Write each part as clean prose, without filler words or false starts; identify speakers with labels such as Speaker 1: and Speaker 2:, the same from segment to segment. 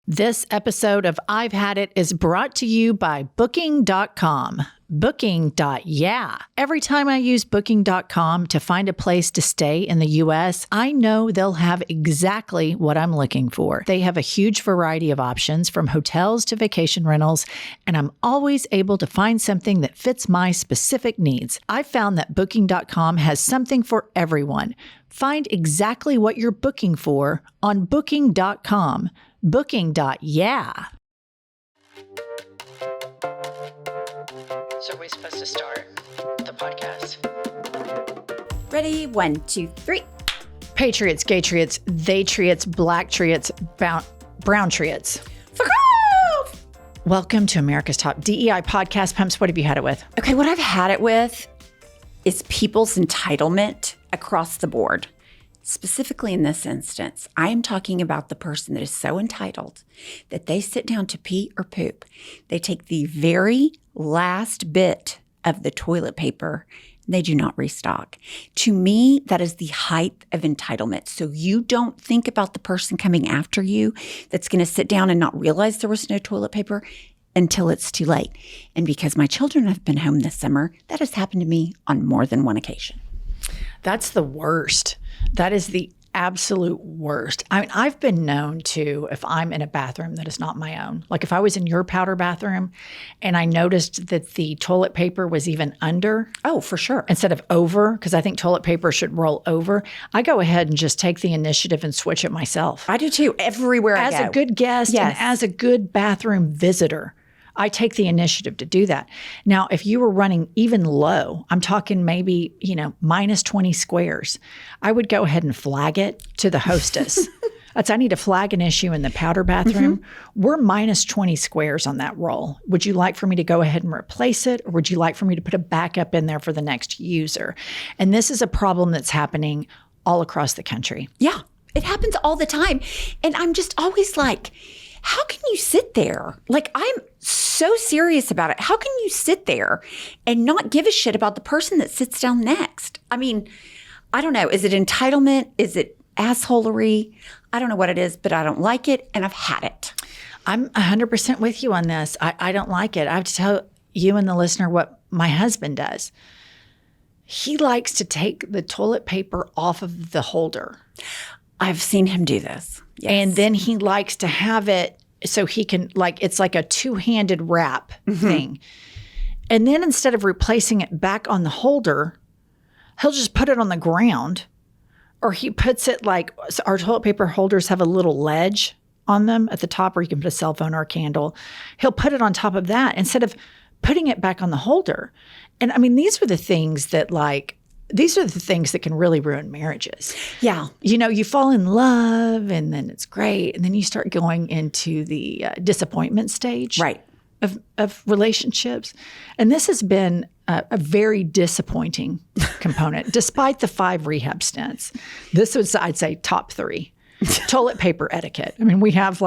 Speaker 1: This episode of I've Had It is brought to you by Booking.com. Booking.YEAH. Every time I use Booking.com to find a place to stay in the U.S., I know they'll have exactly what I'm looking for. They have a huge variety of options from hotels to vacation rentals, and I'm always able to find something that fits my specific needs. I found that Booking.com has something for everyone. Find exactly what you're booking for on Booking.com. Booking.YEAH. So are we supposed to start the podcast?
Speaker 2: Ready? 1, 2, 3.
Speaker 1: Patriots, gay-triots, they-triots, black-triots, brown-triots.
Speaker 2: Fuck off!
Speaker 1: Welcome to America's Top DEI podcast. Pumps, what have you had it with?
Speaker 2: Okay, what I've had it with is people's entitlement across the board. Specifically in this instance, I am talking about the person that is so entitled that they sit down to pee or poop. They take the very last bit of the toilet paper and they do not restock. To me, that is the height of entitlement. So you don't think about the person coming after you that's going to sit down and not realize there was no toilet paper until it's too late. And because my children have been home this summer, that has happened to me on more than one occasion.
Speaker 1: That's the worst. That is the absolute worst. I mean, I've been known to, if I'm in a bathroom that is not my own, like if I was in your powder bathroom and I noticed that the toilet paper was even under.
Speaker 2: Oh, for sure.
Speaker 1: Instead of over, because I think toilet paper should roll over, I go ahead and just take the initiative and switch it myself.
Speaker 2: I do too, everywhere I go.
Speaker 1: As a good guest and as a good bathroom visitor, I take the initiative to do that. Now, if you were running even low, I'm talking maybe, minus 20 squares, I would go ahead and flag it to the hostess. I need to flag an issue in the powder bathroom. Mm-hmm. We're minus 20 squares on that roll. Would you like for me to go ahead and replace it? Or would you like for me to put a backup in there for the next user? And this is a problem that's happening all across the country.
Speaker 2: Yeah, it happens all the time. And I'm just always like, how can you sit there? Like, I'm so serious about it. How can you sit there and not give a shit about the person that sits down next? I mean, I don't know. Is it entitlement? Is it assholery? I don't know what it is, but I don't like it, and I've had it.
Speaker 1: I'm 100% with you on this. I don't like it. I have to tell you and the listener what my husband does. He likes to take the toilet paper off of the holder.
Speaker 2: I've seen him do this. Yes.
Speaker 1: And then he likes to have it so he can, it's like a two-handed wrap thing. And then instead of replacing it back on the holder, he'll just put it on the ground, or he puts it so our toilet paper holders have a little ledge on them at the top where you can put a cell phone or a candle. He'll put it on top of that instead of putting it back on the holder. And I mean, these are the things that can really ruin marriages.
Speaker 2: Yeah.
Speaker 1: You fall in love and then it's great. And then you start going into the disappointment stage of relationships. And this has been a very disappointing component, despite the 5 rehab stints. This was, I'd say, top 3. Toilet paper etiquette. I mean, we have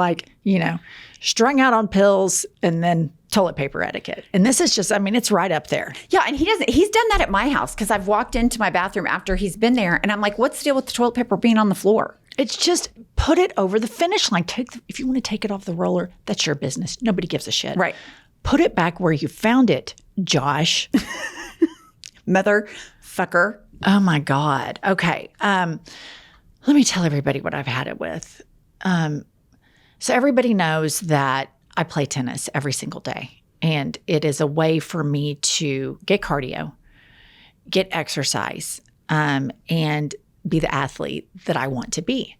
Speaker 1: strung out on pills and then toilet paper etiquette. And this is just, it's right up there.
Speaker 2: Yeah. And he's done that at my house because I've walked into my bathroom after he's been there and I'm like, what's the deal with the toilet paper being on the floor?
Speaker 1: It's just put it over the finish line. If you want to take it off the roller, that's your business. Nobody gives a shit.
Speaker 2: Right.
Speaker 1: Put it back where you found it, Josh.
Speaker 2: Motherfucker.
Speaker 1: Oh my God. Okay. Let me tell everybody what I've had it with. So everybody knows that I play tennis every single day, and it is a way for me to get cardio, get exercise, and be the athlete that I want to be.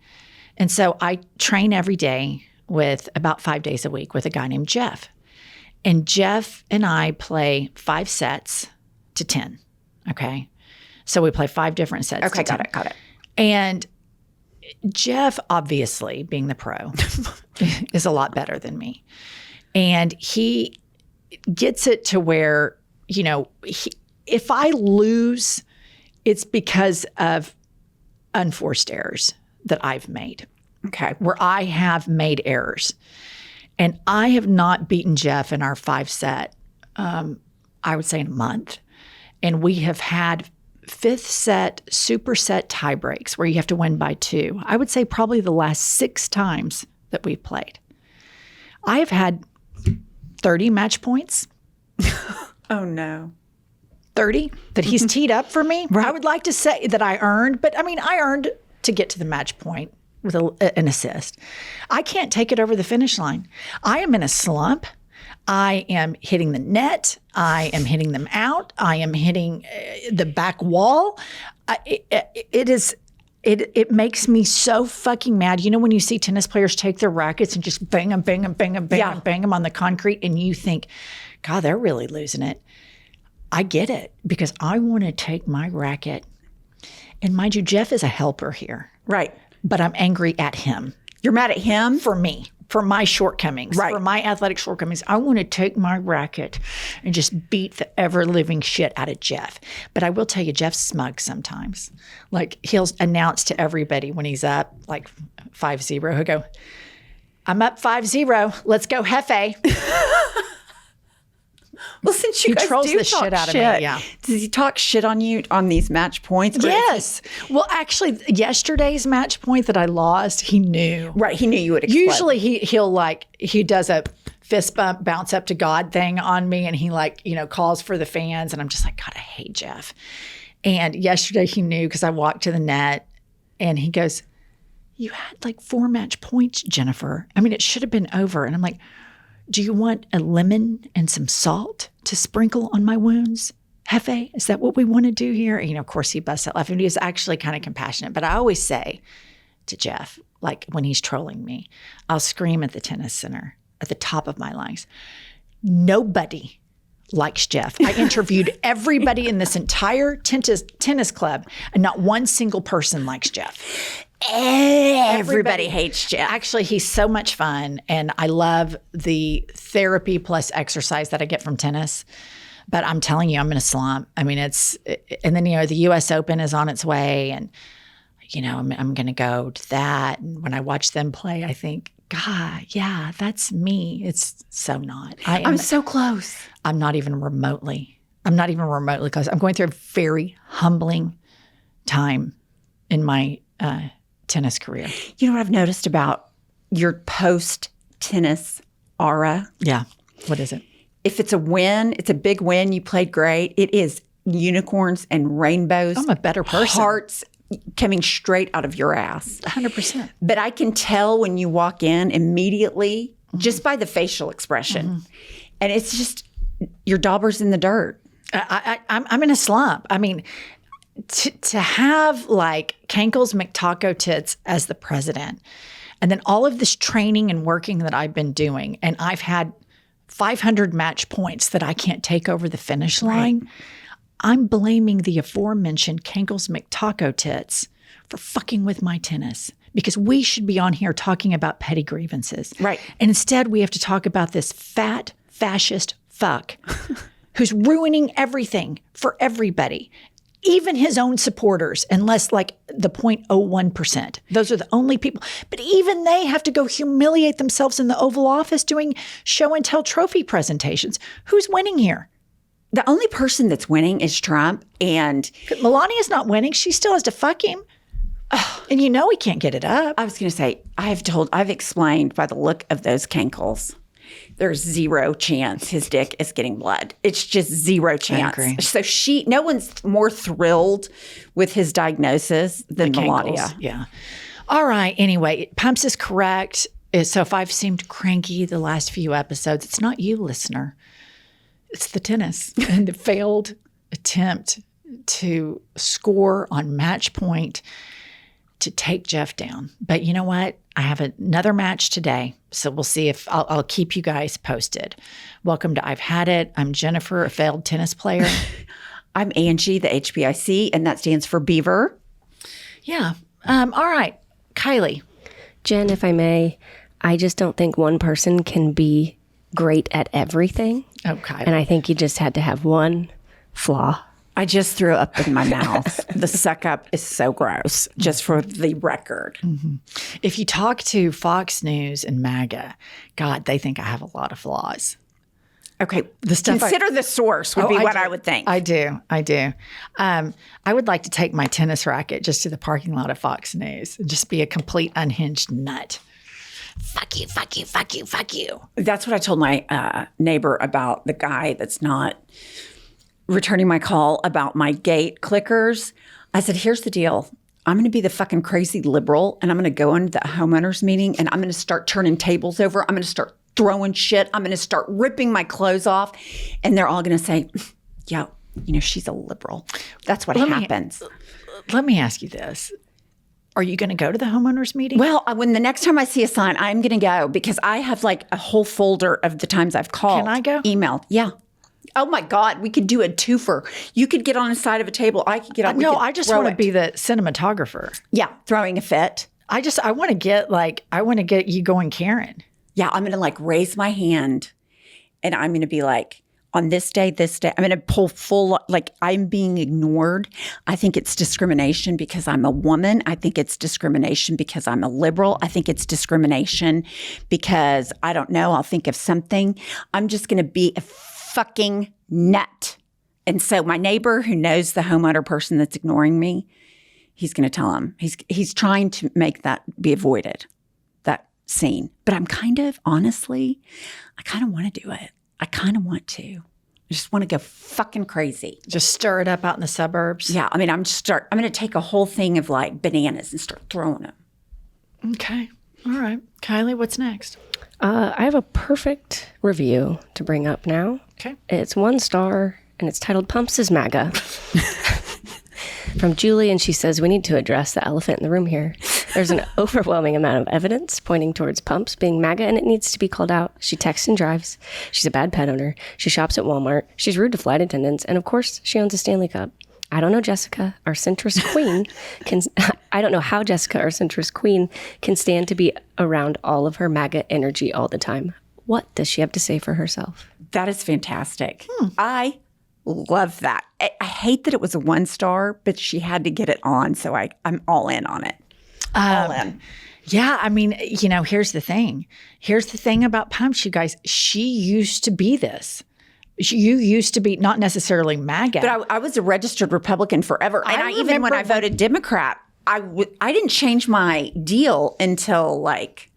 Speaker 1: And so I train every day with about 5 days a week with a guy named Jeff. And Jeff and I play 5 sets to 10. Okay. So we play 5 different sets.
Speaker 2: Okay.
Speaker 1: to 10.
Speaker 2: Got it.
Speaker 1: And Jeff, obviously being the pro, is a lot better than me. And he gets it to where, if I lose, it's because of unforced errors that I've made.
Speaker 2: Okay.
Speaker 1: Where I have made errors. And I have not beaten Jeff in our 5 set, I would say in a month. And we have had 5th set, superset tie breaks where you have to win by 2. I would say probably the last 6 times that we've played. I have had 30 match points.
Speaker 2: Oh, no.
Speaker 1: 30 that he's teed up for me.
Speaker 2: Right.
Speaker 1: I would like to say that I earned, but I mean, I earned to get to the match point with an assist. I can't take it over the finish line. I am in a slump. I am hitting the net. I am hitting them out. I am hitting the back wall. It makes me so fucking mad. You know, when you see tennis players take their rackets and just bang them, bang them, bang them, bang them, bang them on the concrete, and you think, God, they're really losing it. I get it, because I want to take my racket. And mind you, Jeff is a helper here.
Speaker 2: Right.
Speaker 1: But I'm angry at him.
Speaker 2: You're mad at him?
Speaker 1: For me, for my shortcomings,
Speaker 2: right.
Speaker 1: for my athletic shortcomings. I want to take my racket and just beat the ever-living shit out of Jeff. But I will tell you, Jeff's smug sometimes. Like, he'll announce to everybody when he's up, like 5-0, he'll go, I'm up 5-0. Let's go, Hefe.
Speaker 2: Well, since you
Speaker 1: he
Speaker 2: guys
Speaker 1: trolls
Speaker 2: do
Speaker 1: the
Speaker 2: talk
Speaker 1: shit out of me, yeah.
Speaker 2: Does he talk shit on you on these match points?
Speaker 1: Yes. Well, actually, yesterday's match point that I lost, he knew.
Speaker 2: Right. He knew you would explode.
Speaker 1: Usually he does a fist bump, bounce up to God thing on me, and he calls for the fans, and I'm just like, God, I hate Jeff. And yesterday he knew, because I walked to the net, and he goes, you had like 4 match points, Jennifer. I mean, it should have been over. And I'm like, do you want a lemon and some salt to sprinkle on my wounds? Hefe, is that what we want to do here? And, of course, he busts out laughing. He was actually kind of compassionate. But I always say to Jeff, like when he's trolling me, I'll scream at the tennis center at the top of my lungs, nobody likes Jeff. I interviewed everybody in this entire tennis club, and not one single person likes Jeff.
Speaker 2: Everybody hates Jeff.
Speaker 1: Actually, he's so much fun, and I love the therapy plus exercise that I get from tennis. But I'm telling you, I'm in a slump. I mean, and then, the U.S. Open is on its way, and, I'm going to go to that. And when I watch them play, I think, God, yeah, that's me. It's so not.
Speaker 2: I'm so close.
Speaker 1: I'm not even remotely close. I'm going through a very humbling time in my tennis career.
Speaker 2: You know what I've noticed about your post-tennis aura?
Speaker 1: Yeah. What is it?
Speaker 2: If it's a win, it's a big win, you played great. It is unicorns and rainbows.
Speaker 1: I'm a better person.
Speaker 2: Hearts coming straight out of your ass.
Speaker 1: 100%.
Speaker 2: But I can tell when you walk in immediately, just by the facial expression. Mm-hmm. And it's just, your dauber's in the dirt.
Speaker 1: I'm in a slump. I mean, to have like Cankles-in-Chief tits as the president, and then all of this training and working that I've been doing, and I've had 500 match points that I can't take over the finish line. Right. I'm blaming the aforementioned Cankles-in-Chief tits for fucking with my tennis, because we should be on here talking about petty grievances.
Speaker 2: Right.
Speaker 1: And instead we have to talk about this fat fascist fuck who's ruining everything for everybody, even his own supporters, unless like the 0.01%. Those are the only people. But even they have to go humiliate themselves in the Oval Office doing show and tell trophy presentations. Who's winning here?
Speaker 2: The only person that's winning is Trump. And
Speaker 1: Melania's not winning. She still has to fuck him. And he can't get it up.
Speaker 2: I was going to say, I've explained by the look of those cankles, there's zero chance his dick is getting blood. It's just zero chance.
Speaker 1: I agree.
Speaker 2: So no one's more thrilled with his diagnosis than Melania.
Speaker 1: Yeah. All right. Anyway, Pumps is correct. So if I've seemed cranky the last few episodes, it's not you, listener. It's the tennis and the failed attempt to score on match point to take Jeff down. But you know what? I have another match today, so we'll see if I'll keep you guys posted. Welcome to I've Had It. I'm Jennifer, a failed tennis player.
Speaker 2: I'm Angie, the HBIC, and that stands for Beaver.
Speaker 1: Yeah. All right. Kylie.
Speaker 3: Jen, if I may, I just don't think one person can be great at everything.
Speaker 1: Okay.
Speaker 3: And I think you just had to have one flaw.
Speaker 2: I just threw up in my mouth. The suck up is so gross, just for the record.
Speaker 1: Mm-hmm. If you talk to Fox News and MAGA, God, they think I have a lot of flaws.
Speaker 2: Okay. Consider the source would be what I would think.
Speaker 1: I do. I would like to take my tennis racket just to the parking lot of Fox News and just be a complete unhinged nut. fuck you, fuck you, fuck you, fuck you.
Speaker 2: That's what I told my neighbor about the guy that's not returning my call about my gate clickers. I said, here's the deal. I'm going to be the fucking crazy liberal, and I'm going to go into the homeowners meeting, and I'm going to start turning tables over. I'm going to start throwing shit. I'm going to start ripping my clothes off, and they're all going to say, yeah, she's a liberal. That's what happens.
Speaker 1: Let me ask you this. Are you going to go to the homeowners meeting?
Speaker 2: Well, when the next time I see a sign, I'm going to go because I have like a whole folder of the times I've called.
Speaker 1: Can I go?
Speaker 2: Emailed. Yeah. Oh my God, we could do a twofer. You could get on the side of a table. I could get on.
Speaker 1: No, I just want to be the cinematographer.
Speaker 2: Yeah, throwing a fit.
Speaker 1: I want to get you going, Karen.
Speaker 2: Yeah, I'm going to like raise my hand, and I'm going to be like, on this day, I'm going to pull full, like I'm being ignored. I think it's discrimination because I'm a woman. I think it's discrimination because I'm a liberal. I think it's discrimination because, I don't know, I'll think of something. I'm just going to be a fucking nut. And so my neighbor who knows the homeowner person that's ignoring me, he's going to tell him. He's trying to make that be avoided, that scene. But I'm honestly, I kind of want to do it. I kind of want to. I just want to go fucking crazy.
Speaker 1: Just stir it up out in the suburbs.
Speaker 2: Yeah, I mean, I'm going to take a whole thing of like bananas and start throwing them.
Speaker 1: Okay. All right. Kylie, what's next?
Speaker 3: I have a perfect review to bring up now.
Speaker 1: Okay.
Speaker 3: It's 1 star, and it's titled Pumps is MAGA. From Julie, and she says, we need to address the elephant in the room here. There's an overwhelming amount of evidence pointing towards Pumps being MAGA, and it needs to be called out. She texts and drives. She's a bad pet owner. She shops at Walmart. She's rude to flight attendants. And of course, she owns a Stanley Cup. I don't know Jessica, our centrist queen, I don't know how Jessica, our centrist queen, can stand to be around all of her MAGA energy all the time. What does she have to say for herself?
Speaker 2: That is fantastic. I love that. I hate that it was a 1 star, but she had to get it on, so I'm all in on it. All in.
Speaker 1: Yeah, I mean, here's the thing. Here's the thing about Pumps, you guys. She used to be this. You used to be not necessarily MAGA.
Speaker 2: But I was a registered Republican forever. And even when I voted Democrat, I didn't change my deal until like...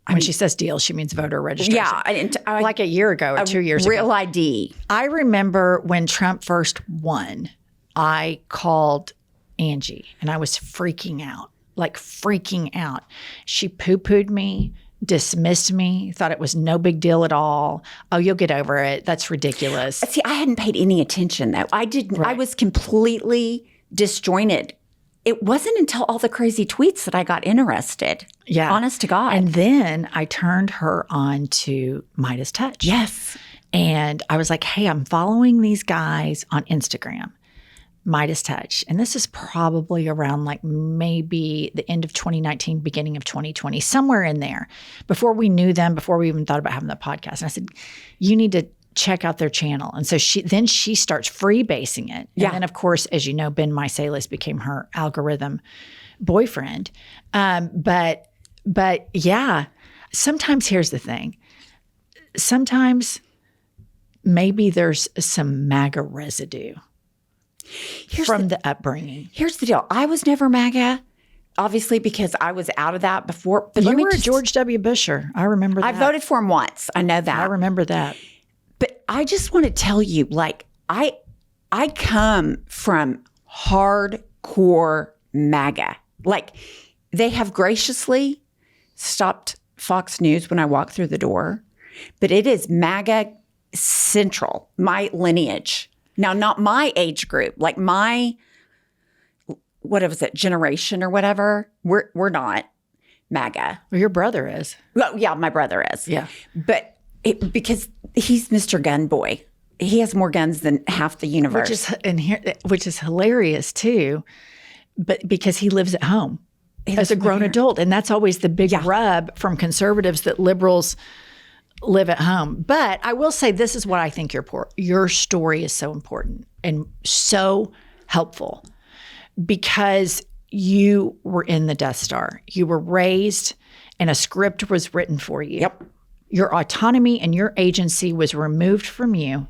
Speaker 1: When she says deal, she means voter registration.
Speaker 2: Yeah.
Speaker 1: Like a year ago or 2 years ago.
Speaker 2: Real ID.
Speaker 1: I remember when Trump first won, I called Angie and I was freaking out. She poo-pooed me, dismissed me, thought it was no big deal at all. Oh, you'll get over it. That's ridiculous.
Speaker 2: See, I hadn't paid any attention though. I didn't. Right. I was completely disjointed. It wasn't until all the crazy tweets that I got interested.
Speaker 1: Yeah.
Speaker 2: Honest to God.
Speaker 1: And then I turned her on to Midas Touch.
Speaker 2: Yes.
Speaker 1: And I was like, hey, I'm following these guys on Instagram. Midas Touch. And this is probably around like maybe the end of 2019, beginning of 2020, somewhere in there, before we knew them, before we even thought about having the podcast. And I said, you need to check out their channel. And so she starts freebasing it.
Speaker 2: Yeah.
Speaker 1: And then, of course, as you know, Ben Mysalis became her algorithm boyfriend. But yeah, sometimes here's the thing. Sometimes maybe there's some MAGA residue from the upbringing.
Speaker 2: Here's the deal. I was never MAGA, obviously, because I was out of that before. But
Speaker 1: you were a George W. Busher. I remember that.
Speaker 2: I voted for him once. I know that.
Speaker 1: I remember that.
Speaker 2: But I just want to tell you, like, I come from hardcore MAGA. Like, they have graciously stopped Fox News when I walk through the door, but it is MAGA central, my lineage. Now, not my age group, like my, what was it, generation or whatever. We're not MAGA.
Speaker 1: Well, your brother is.
Speaker 2: Well, yeah, my brother is.
Speaker 1: Yeah.
Speaker 2: But because he's Mr. Gun Boy. He has more guns than half the universe.
Speaker 1: Which is hilarious too, but because he lives at home as a grown adult. And that's always the big rub from conservatives, that liberals live at home. But I will say, this is what I think your story is so important and so helpful, because you were in the Death Star. You were raised and a script was written for you.
Speaker 2: Yep.
Speaker 1: Your autonomy and your agency was removed from you,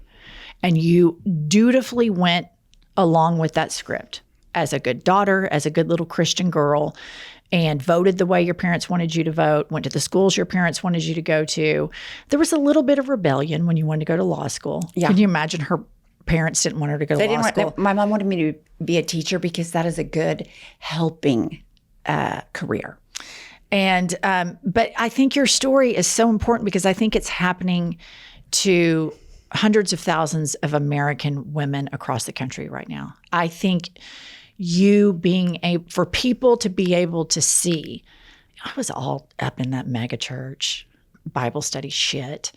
Speaker 1: and you dutifully went along with that script as a good daughter, as a good little Christian girl. and voted the way your parents wanted you to vote, went to the schools your parents wanted you to go to. There was a little bit of rebellion when you wanted to go to law school.
Speaker 2: Yeah.
Speaker 1: Can you imagine her parents didn't want her to go to law school?
Speaker 2: My mom wanted me to be a teacher because that is a good helping career.
Speaker 1: And but I think your story is so important because I think it's happening to hundreds of thousands of American women across the country right now. I think for people to be able to see, I was all up in that mega church Bible study shit.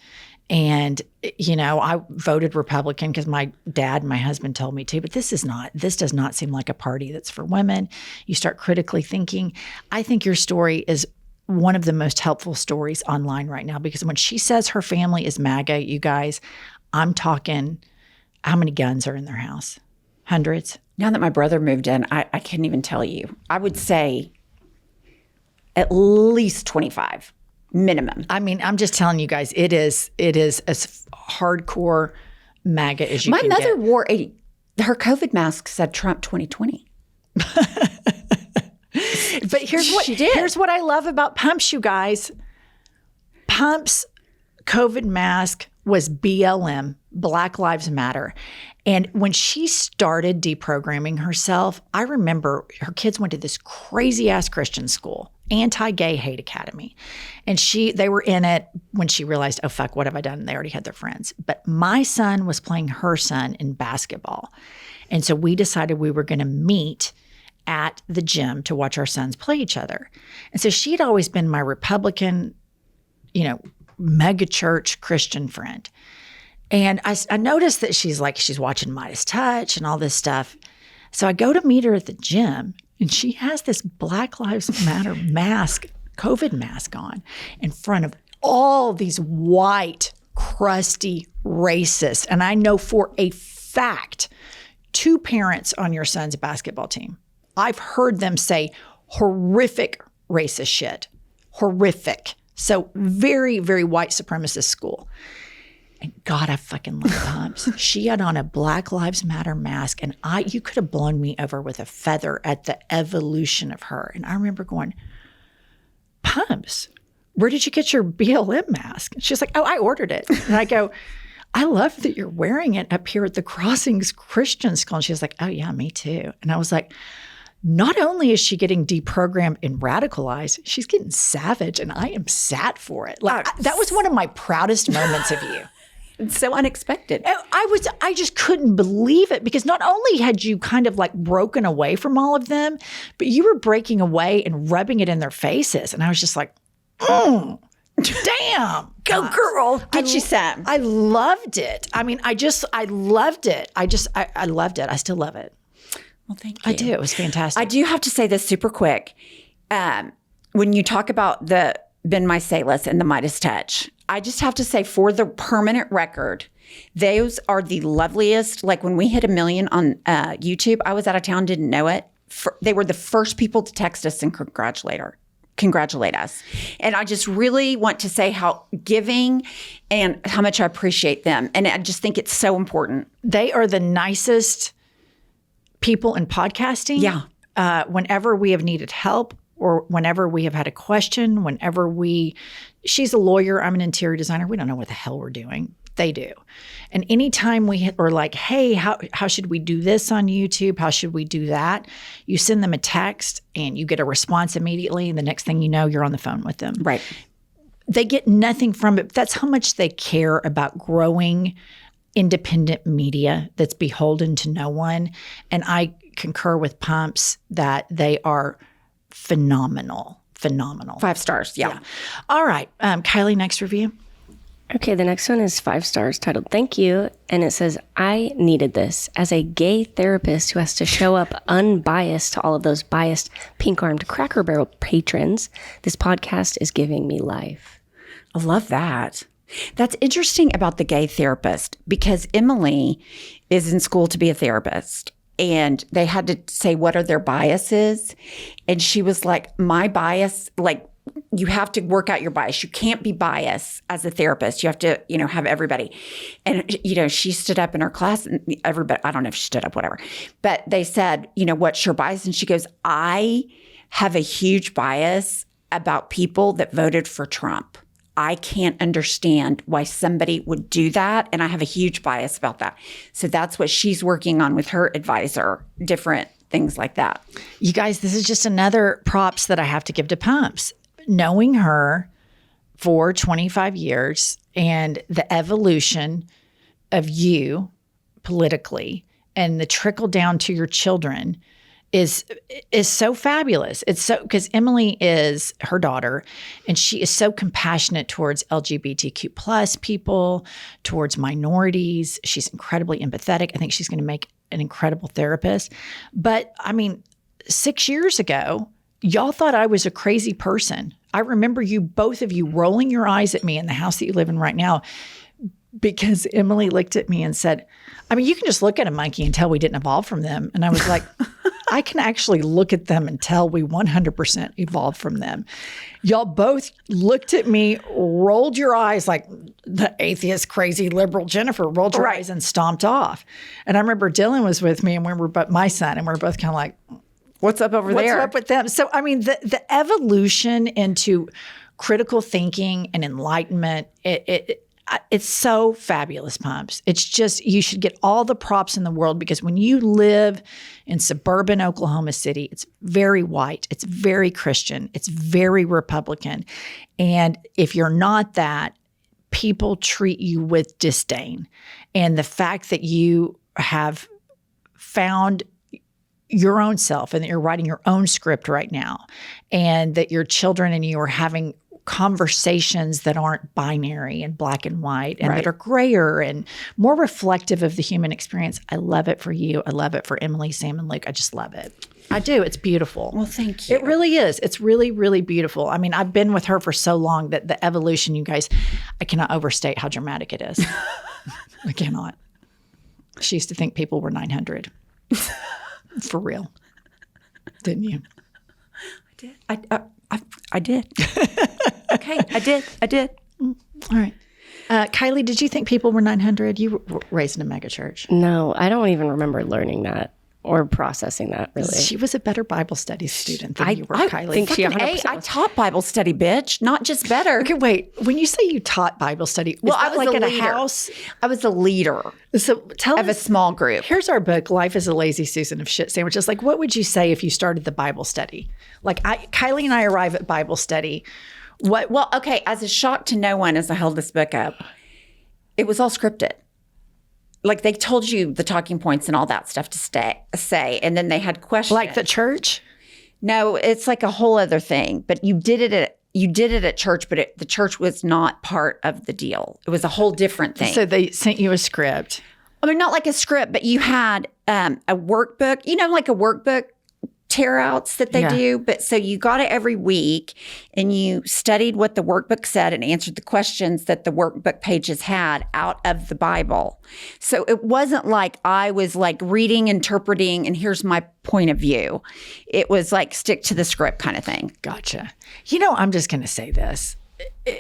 Speaker 1: And, I voted Republican because my dad and my husband told me to, but this does not seem like a party that's for women. You start critically thinking. I think your story is one of the most helpful stories online right now, because when she says her family is MAGA, you guys, I'm talking, how many guns are in their house? Hundreds?
Speaker 2: Now that my brother moved in, I can't even tell you. I would say at least 25. Minimum.
Speaker 1: I mean, I'm just telling you guys, it is as hardcore MAGA as you can get.
Speaker 2: My mother wore her COVID mask said Trump 2020.
Speaker 1: But here's what I love about Pumps, you guys. Pumps' COVID mask was BLM, Black Lives Matter. And when she started deprogramming herself, I remember her kids went to this crazy ass Christian school, anti-gay hate academy. And they were in it when she realized, oh fuck, what have I done? And they already had their friends. But my son was playing her son in basketball. And so we decided we were going to meet at the gym to watch our sons play each other. And so she'd always been my Republican, mega church Christian friend. And I noticed that she's watching Midas Touch and all this stuff. So I go to meet her at the gym, and she has this Black Lives Matter mask, COVID mask on in front of all these white, crusty racists. And I know for a fact, 2 parents on your son's basketball team, I've heard them say horrific racist shit. Horrific. So very, very white supremacist school. And God, I fucking love Pumps. She had on a Black Lives Matter mask, and you could have blown me over with a feather at the evolution of her. And I remember going, Pumps, where did you get your BLM mask? And she's like, oh, I ordered it. And I go, I love that you're wearing it up here at the Crossings Christian School. And she was like, oh yeah, me too. And I was like, not only is she getting deprogrammed and radicalized, she's getting savage, and I am sad for it. That was one of my proudest moments of you.
Speaker 2: It's so unexpected.
Speaker 1: I just couldn't believe it, because not only had you kind of broken away from all of them, but you were breaking away and rubbing it in their faces. And I was just like, damn,
Speaker 2: go girl. Get you some.
Speaker 1: I loved it. I mean, I loved it. I loved it. I still love it.
Speaker 2: Well, thank you.
Speaker 1: I do. It was fantastic.
Speaker 2: I do have to say this super quick. When you talk about the Ben Mysalis and the Midas Touch, I just have to say, for the permanent record, those are the loveliest. Like when we hit 1 million on YouTube, I was out of town, didn't know it. They were the first people to text us and congratulate us. And I just really want to say how giving and how much I appreciate them. And I just think it's so important.
Speaker 1: They are the nicest people in podcasting.
Speaker 2: Yeah.
Speaker 1: Whenever we have needed help, or whenever we have had a question, she's a lawyer, I'm an interior designer, we don't know what the hell we're doing. They do. And anytime we are like, hey, how should we do this on YouTube? How should we do that? You send them a text and you get a response immediately. And the next thing you know, you're on the phone with them.
Speaker 2: Right.
Speaker 1: They get nothing from it. That's how much they care about growing independent media that's beholden to no one. And I concur with Pumps that they are phenomenal.
Speaker 2: 5 stars. Yeah.
Speaker 1: All right. Kylie, next review.
Speaker 3: Okay, the next one is 5 stars titled Thank You. And it says, I needed this. As a gay therapist who has to show up unbiased to all of those biased pink-armed Cracker Barrel patrons, this podcast is giving me life.
Speaker 2: I love that. That's interesting about the gay therapist, because Emily is in school to be a therapist. And they had to say, what are their biases? And she was like, my bias, you have to work out your bias. You can't be biased as a therapist. You have to, have everybody. And, she stood up in her class, and everybody, I don't know if she stood up, whatever. But they said, what's your bias? And she goes, I have a huge bias about people that voted for Trump. I can't understand why somebody would do that. And I have a huge bias about that. So that's what she's working on with her advisor, different things like that.
Speaker 1: You guys, this is just another props that I have to give to Pumps. Knowing her for 25 years and the evolution of you politically and the trickle down to your children is so fabulous. It's so, because Emily is her daughter, and she is so compassionate towards LGBTQ plus people, towards minorities. She's incredibly empathetic. I think she's going to make an incredible therapist. But I mean, 6 years ago, y'all thought I was a crazy person. I remember both of you rolling your eyes at me in the house that you live in right now, because Emily looked at me and said, I mean, you can just look at a monkey and tell we didn't evolve from them. And I was like, I can actually look at them and tell we 100% evolved from them. Y'all both looked at me, rolled your eyes like the atheist, crazy, liberal Jennifer, rolled your eyes and stomped off. And I remember Dylan was with me, and we were my son, and we were both kind of like,
Speaker 2: what's up over there?
Speaker 1: What's up with them? So, I mean, the evolution into critical thinking and enlightenment, it's so fabulous, Pumps. It's just, you should get all the props in the world, because when you live in suburban Oklahoma City, it's very white, it's very Christian, it's very Republican. And if you're not that, people treat you with disdain. And the fact that you have found your own self and that you're writing your own script right now, and that your children and you are having conversations that aren't binary and black and white, and that are grayer and more reflective of the human experience. I love it for you. I love it for Emily, Sam, and Luke. I just love it. I do. It's beautiful.
Speaker 2: Well, thank you.
Speaker 1: It really is. It's really, really beautiful. I mean, I've been with her for so long that the evolution, you guys, I cannot overstate how dramatic it is. I cannot. She used to think people were 900. For real. Didn't you?
Speaker 2: I did. I did. Okay, I did.
Speaker 1: All right. Kylie, did you think people were 900? You were raised in a mega church.
Speaker 3: No, I don't even remember learning that or processing that, really.
Speaker 1: She was a better Bible study student than you were, Kylie.
Speaker 3: I think she
Speaker 2: 100%. I taught Bible study, bitch. Not just better.
Speaker 1: Okay, wait. When you say you taught Bible study,
Speaker 2: Well,
Speaker 1: is that
Speaker 2: I was
Speaker 1: like
Speaker 2: a
Speaker 1: at a
Speaker 2: leader.
Speaker 1: house?
Speaker 2: I was a leader
Speaker 1: So tell
Speaker 2: of a
Speaker 1: us.
Speaker 2: small group.
Speaker 1: Here's our book, Life is a Lazy Susan of Shit Sandwiches. Like, what would you say if you started the Bible study? Like, Kylie and I arrive at Bible study.
Speaker 2: Well, okay, as a shock to no one as I held this book up, it was all scripted. Like, they told you the talking points and all that stuff to say, and then they had questions.
Speaker 1: Like the church?
Speaker 2: No, it's like a whole other thing. But you did it at church, but the church was not part of the deal. It was a whole different thing.
Speaker 1: So they sent you a script.
Speaker 2: I mean, not like a script, but you had a workbook, like a workbook tear outs that they do. But so you got it every week, and you studied what the workbook said and answered the questions that the workbook pages had out of the Bible. So it wasn't like I was like reading, interpreting, and here's my point of view. It was like stick to the script kind of thing.
Speaker 1: Gotcha. I'm just going to say this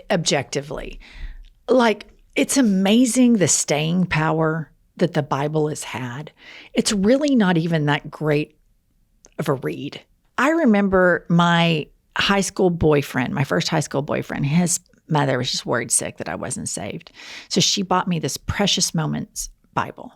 Speaker 1: objectively. Like, it's amazing the staying power that the Bible has had. It's really not even that great of a read. I remember my high school boyfriend, my first high school boyfriend, his mother was just worried sick that I wasn't saved. So she bought me this Precious Moments Bible.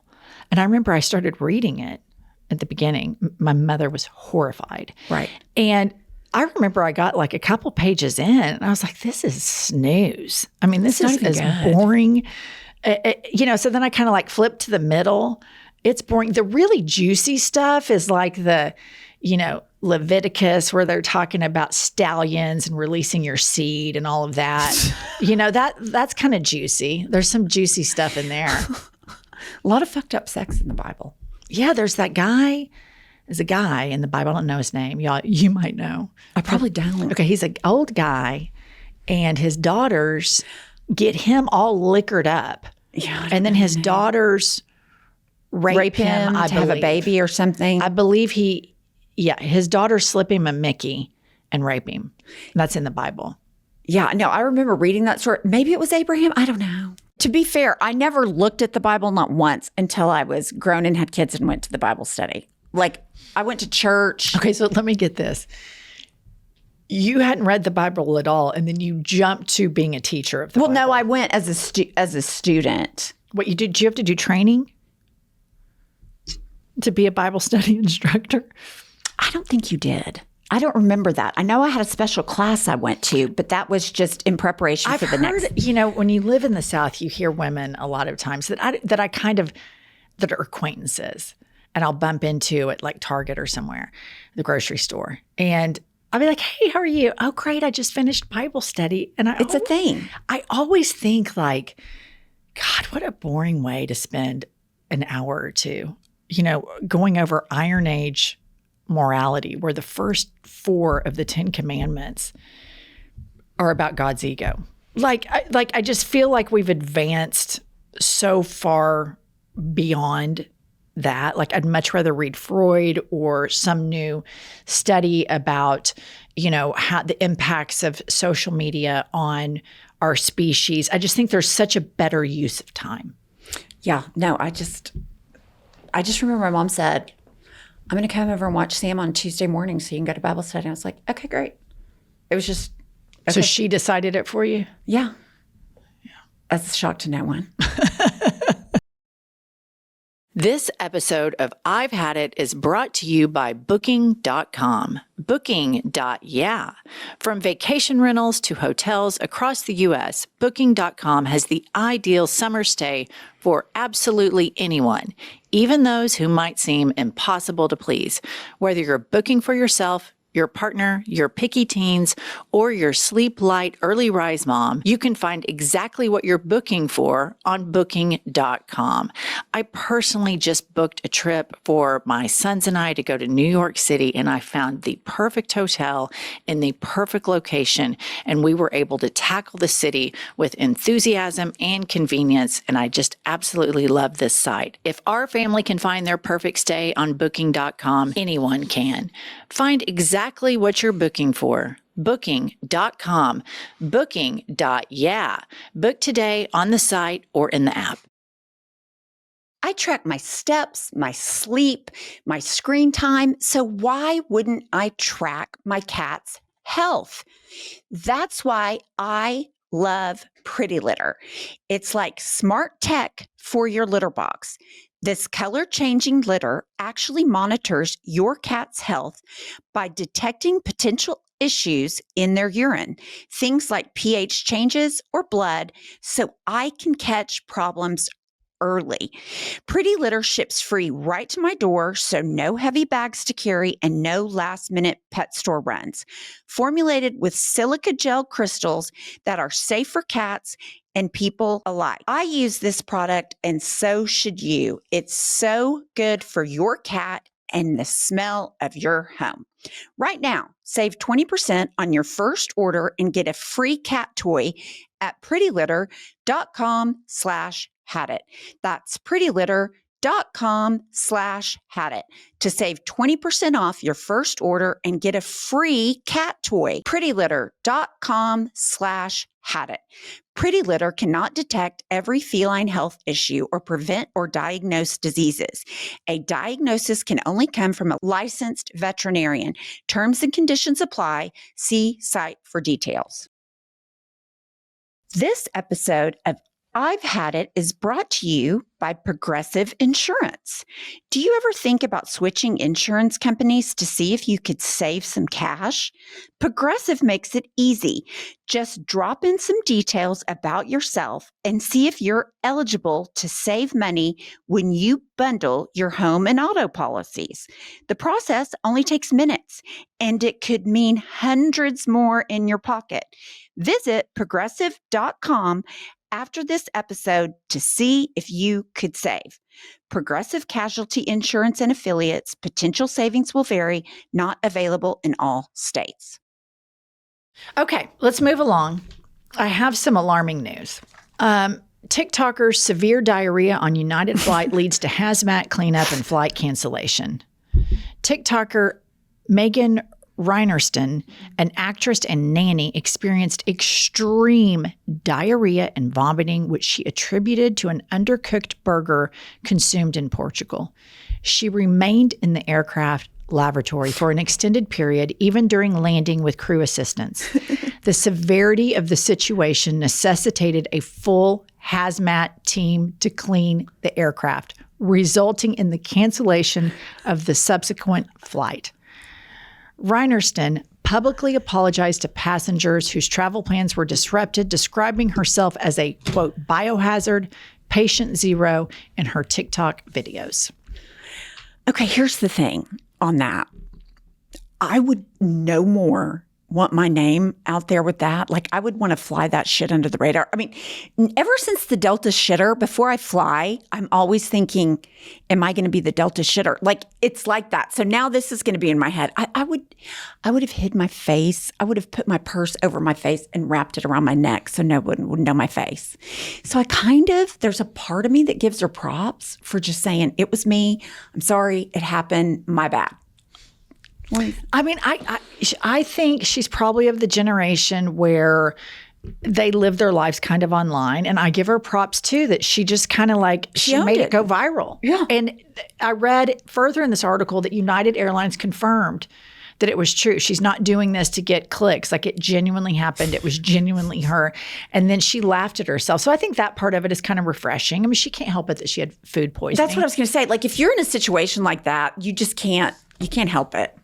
Speaker 1: And I remember I started reading it at the beginning. My mother was horrified.
Speaker 2: Right.
Speaker 1: And I remember I got like a couple pages in, and I was like, this is snooze. I mean, this is as boring. So then I kind of like flipped to the middle. It's boring. The really juicy stuff is like the, Leviticus, where they're talking about stallions and releasing your seed and all of that. That's kind of juicy. There's some juicy stuff in there.
Speaker 2: A lot of fucked up sex in the Bible.
Speaker 1: Yeah, there's that guy. There's a guy in the Bible. I don't know his name. You might know.
Speaker 2: I probably don't.
Speaker 1: Okay, he's an old guy, and his daughters get him all liquored up.
Speaker 2: Yeah.
Speaker 1: And then his daughters rape him,
Speaker 2: to have a baby or something.
Speaker 1: I believe his daughters slip him a Mickey and rape him. That's in the Bible.
Speaker 2: Yeah, no, I remember reading that story. Maybe it was Abraham. I don't know. To be fair, I never looked at the Bible, not once, until I was grown and had kids and went to the Bible study. Like, I went to church.
Speaker 1: Okay, so let me get this. you hadn't read the Bible at all, and then you jumped to being a teacher of the Bible.
Speaker 2: No, I went as a student.
Speaker 1: What you did you have to do training to be a Bible study instructor?
Speaker 2: I don't think you did. I don't remember that. I know I had a special class I went to, but that was just in preparation for the next.
Speaker 1: When you live in the South, you hear women a lot of times that are acquaintances, and I'll bump into at like Target or somewhere, the grocery store, and I'll be like, "Hey, how are you? Oh, great! I just finished Bible study." And
Speaker 2: It's a thing.
Speaker 1: I always think like, God, what a boring way to spend an hour or two, going over Iron Age morality, where the first 4 of the 10 commandments are about God's ego. I just feel like we've advanced so far beyond that. Like, I'd much rather read Freud or some new study about, how the impacts of social media on our species. I just think there's such a better use of time.
Speaker 2: Yeah, no, I just remember my mom said, "I'm going to come over and watch Sam on Tuesday morning so you can go to Bible study." And I was like, okay, great. It was just. Okay.
Speaker 1: So she decided it for you?
Speaker 2: Yeah. That's a shock to no one.
Speaker 1: This episode of I've Had It is brought to you by Booking.com. Booking.YEAH. From vacation rentals to hotels across the U.S., Booking.com has the ideal summer stay for absolutely anyone, even those who might seem impossible to please. Whether you're booking for yourself, your partner, your picky teens, or your sleep light early rise mom, you can find exactly what you're booking for on Booking.com. I personally just booked a trip for my sons and I to go to New York City, and I found the perfect hotel in the perfect location, and we were able to tackle the city with enthusiasm and convenience, and I just absolutely love this site. If our family can find their perfect stay on Booking.com, anyone can. Find exactly what you're booking for. Booking.com. Booking.YEAH. Book today on the site or in the app.
Speaker 2: I track my steps, my sleep, my screen time. So why wouldn't I track my cat's health? That's why I love Pretty Litter. It's like smart tech for your litter box. This color-changing litter actually monitors your cat's health by detecting potential issues in their urine, things like pH changes or blood, so I can catch problems early. Pretty Litter ships free right to my door, so no heavy bags to carry and no last-minute pet store runs. Formulated with silica gel crystals that are safe for cats and people alike. I use this product, and so should you. It's so good for your cat and the smell of your home. Right now, save 20% on your first order and get a free cat toy at prettylitter.com/hadit. That's prettylitter.com/hadit to save 20% off your first order and get a free cat toy. prettylitter.com/hadit. Pretty Litter cannot detect every feline health issue or prevent or diagnose diseases. A diagnosis can only come from a licensed veterinarian. Terms and conditions apply. See site for details. This episode of I've Had It is brought to you by Progressive Insurance. Do you ever think about switching insurance companies to see if you could save some cash? Progressive makes it easy. Just drop in some details about yourself and see if you're eligible to save money when you bundle your home and auto policies. The process only takes minutes, and it could mean hundreds more in your pocket. Visit progressive.com after this episode to see if you could save. Progressive Casualty Insurance and Affiliates. Potential savings will vary. Not available in all states.
Speaker 1: Okay, let's move along. I have some alarming news. TikToker's severe diarrhea on United flight leads to hazmat cleanup and flight cancellation. TikToker Megan Reinerston, an actress and nanny, experienced extreme diarrhea and vomiting, which she attributed to an undercooked burger consumed in Portugal. She remained in the aircraft lavatory for an extended period, even during landing with crew assistance. The severity of the situation necessitated a full hazmat team to clean the aircraft, resulting in the cancellation of the subsequent flight. Reinerston publicly apologized to passengers whose travel plans were disrupted, describing herself as a, quote, biohazard, patient zero in her TikTok videos.
Speaker 2: Okay, here's the thing on that. I would no more want my name out there with that. Like, I would want to fly that shit under the radar. I mean, ever since the Delta shitter, before I fly, I'm always thinking, am I going to be the Delta shitter? Like, it's like that. So now this is going to be in my head. I would have hid my face. I would have put my purse over my face and wrapped it around my neck so no one would know my face. So there's a part of me that gives her props for just saying, it was me. I'm sorry. It happened. My bad.
Speaker 1: I mean, I think she's probably of the generation where they live their lives kind of online. And I give her props too, that she just kind of like, she made it go viral.
Speaker 2: Yeah.
Speaker 1: And I read further in this article that United Airlines confirmed that it was true. She's not doing this to get clicks. Like, it genuinely happened. It was genuinely her. And then she laughed at herself. So I think that part of it is kind of refreshing. I mean, she can't help it that she had food poisoning.
Speaker 2: That's what I was going to say. Like, if you're in a situation like that, you can't help it.